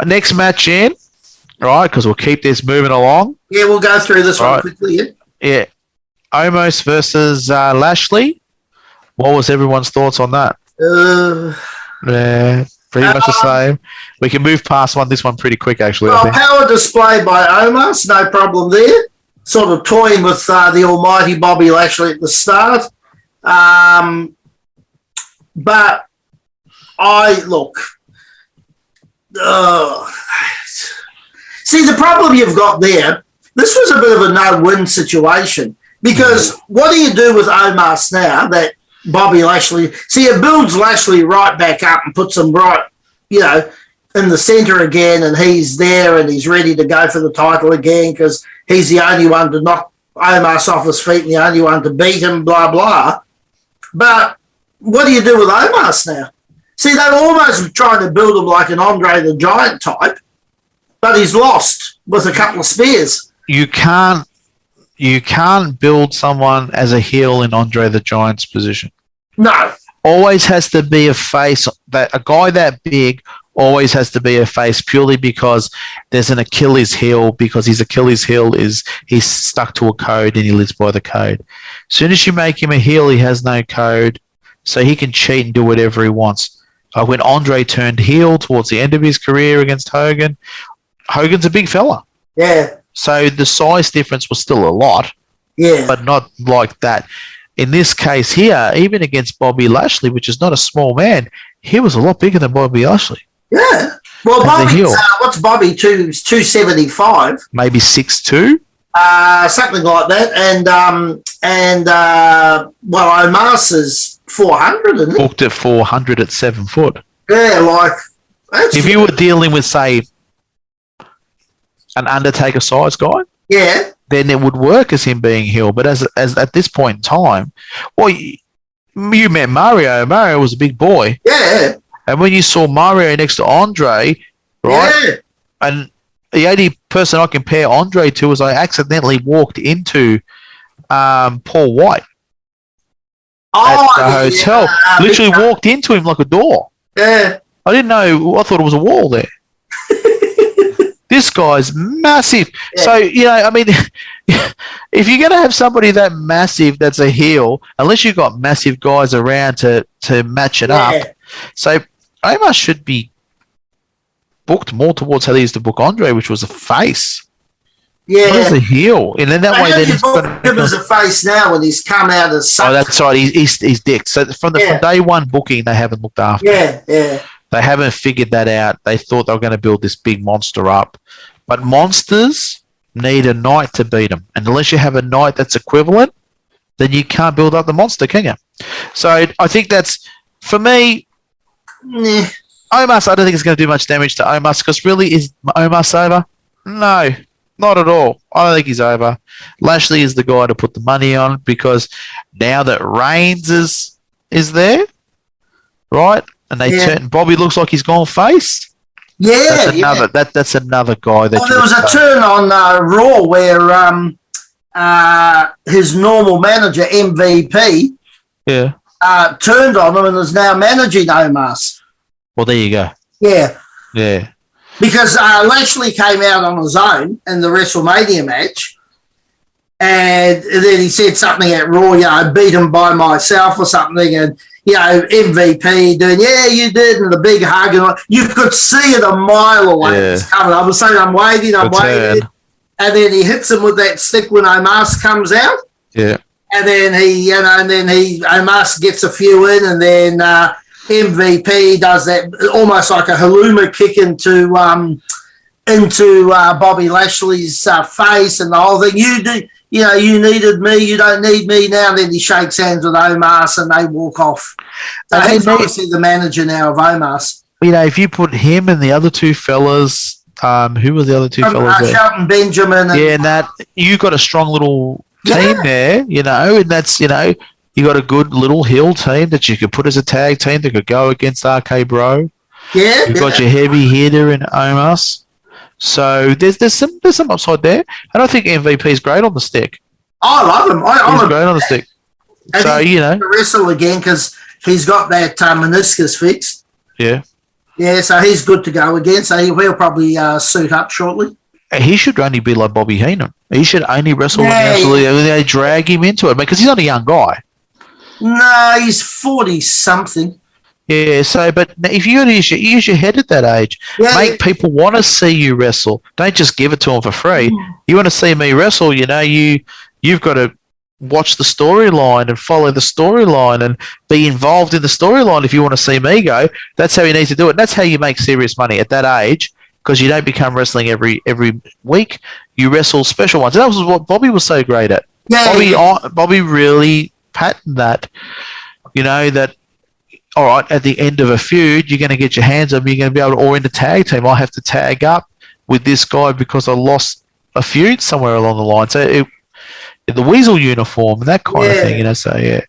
next match in, right? Because we'll keep this moving along. Yeah, we'll go through this one quickly. Yeah. Omos versus Lashley. What was everyone's thoughts on that? Pretty much the same. We can move past this one pretty quick, actually. Well, power display by Omos, no problem there. Sort of toying with the Almighty Bobby Lashley at the start. But see, the problem you've got there, this was a bit of a no-win situation, because what do you do with Omos now that Bobby Lashley, see, it builds Lashley right back up and puts him right, in the centre again, and he's there and he's ready to go for the title again because he's the only one to knock Omos off his feet and the only one to beat him, blah, blah. But what do you do with Omos now? See, they're almost trying to build him like an Andre the Giant type, but he's lost with a couple of spears. You can't build someone as a heel in Andre the Giant's position. No. Always has to be a face. A guy that big always has to be a face purely because there's an Achilles heel, because his Achilles heel is he's stuck to a code and he lives by the code. As soon as you make him a heel, he has no code, so he can cheat and do whatever he wants. When Andre turned heel towards the end of his career against Hogan, Hogan's a big fella. Yeah. So the size difference was still a lot, but not like that. In this case here, even against Bobby Lashley, which is not a small man, he was a lot bigger than Bobby Lashley. Yeah. Well, Bobby's, what's Bobby, 275? Maybe 6'2"? Something like that. And Omos is 400, isn't it? Booked at 400 at 7 foot. Yeah, if you were dealing with, say, an Undertaker size guy, then it would work as him being heel. But as at this point in time, well, you met Mario. Mario was a big boy. Yeah. And when you saw Mario next to Andre, right? Yeah. And the only person I compare Andre to is I accidentally walked into Paul White at the hotel. Literally walked into him like a door. Yeah. I didn't know. I thought it was a wall there. This guy's massive. Yeah. So, I mean, if you're going to have somebody that massive that's a heel, unless you've got massive guys around to match it up. So, Omos should be booked more towards how they used to book Andre, which was a face. Yeah. What is a heel? And then that way, then he's book him as a face now when he's come out as such. Oh, that's right. He's dicked. So from day one booking, they haven't looked after him. Yeah. They haven't figured that out. They thought they were going to build this big monster up. But monsters need a knight to beat them. And unless you have a knight that's equivalent, then you can't build up the monster, can you? So I think that's, for me, Omos, I don't think it's going to do much damage to Omos, because really, is Omos over? No, not at all. I don't think he's over. Lashley is the guy to put the money on, because now that Reigns is there, right? And Bobby looks like he's gone face. Yeah, that's another guy. That there was a turn on Raw where his normal manager MVP turned on him and is now managing Omos. Well, there you go. Yeah. Because Lashley came out on his own in the WrestleMania match, and then he said something at Raw, beat him by myself or something, and MVP doing, you did, and the big hug, and you could see it a mile away. It's coming. I was saying, I'm waiting, and then he hits him with that stick when Omos comes out. Yeah. And then Omos gets a few in, and then MVP does that almost like a haluma kick into Bobby Lashley's face, and the whole thing. You needed me, you don't need me now. Then he shakes hands with Omos and they walk off. So he's obviously the manager now of Omos. If you put him and the other two fellas, who were the other two fellas there? Shelton Benjamin. And that, you got a strong little team there, and that's, you got a good little heel team that you could put as a tag team that could go against RK Bro. Yeah. You've got your heavy hitter in Omos. So there's some upside there, and I think MVP is great on the stick. I love him. He's great on the stick. And so to wrestle again because he's got that meniscus fixed. Yeah. Yeah, so he's good to go again. So he'll probably suit up shortly. He should only be like Bobby Heenan. He should only wrestle when they drag him into it because he's not a young guy. No, he's 40-something. Yeah, so, but if you use your head at that age, make people want to see you wrestle. Don't just give it to them for free. You want to see me wrestle, you've got to watch the storyline and follow the storyline and be involved in the storyline if you want to see me go. That's how you need to do it. And that's how you make serious money at that age, because you don't become wrestling every week. You wrestle special ones. And that was what Bobby was so great at. Bobby really patterned that, that, all right, at the end of a feud, you're going to get your hands up, you're going to be able to, or in the tag team, I have to tag up with this guy because I lost a feud somewhere along the line. So the Weasel uniform and that kind of thing, so yeah.